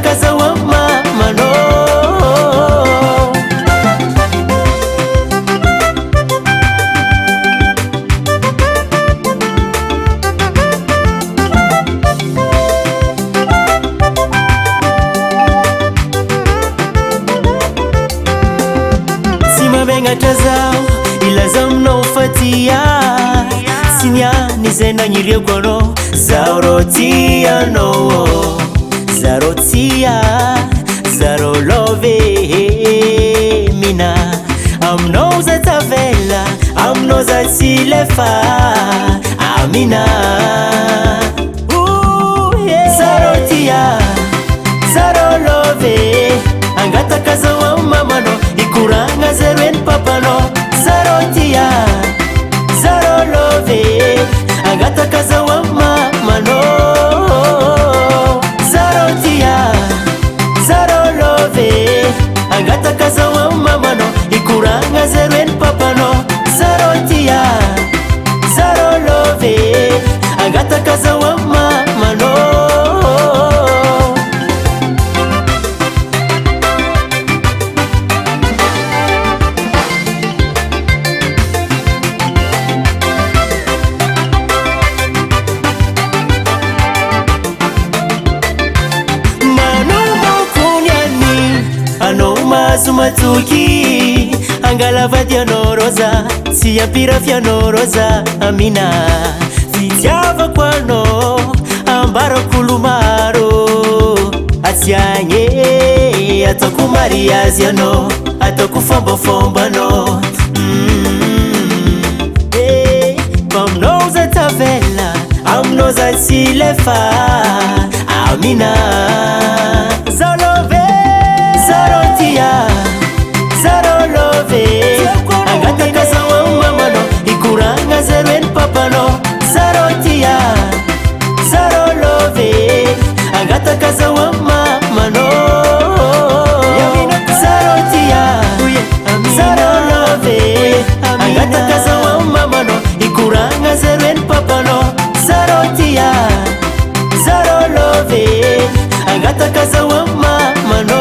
kaza wa mama no Simamengataza ila zamno fatia Sinya nizena nyirio gono Zarotia no Zarotia Zaro love mina Amno za tavela Amno za silefa Amina Zarotia Zaro love Angata kaza wa mama no Ikuranga zerwen papa no Zarotia Zaro love Angata kaza wa mama no Zarotia Zaro love Angata kaza wa mama no Ikuranga zerwen papa no Zarotia Zaro love Angata kaza wa mama no Matuki Angalava dianorosa Sia pira fianorosa Amina Fitiava quano Ambaro kulumaro Asianye Atoku mariaziano Atoku fombo fombano Mamnoza tavela Amnoza silefa Amina Zalove Zarotia Zaro love Angata kaza wa mama no Ikuranga zerwen papa no Zarotia Zaro love Angata kaza wa mama no Zarotia Zaro love Angata kaza wa mama no Ikuranga zerwen papa no Zarotia Zaro love Angata kaza wa mama no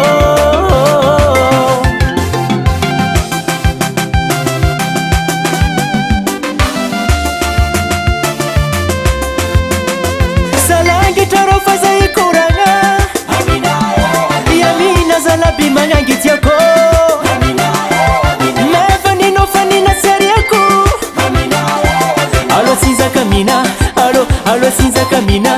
Bimangangitiako Meva nino fanina seriako Alo sinza kamina Alo sinza kamina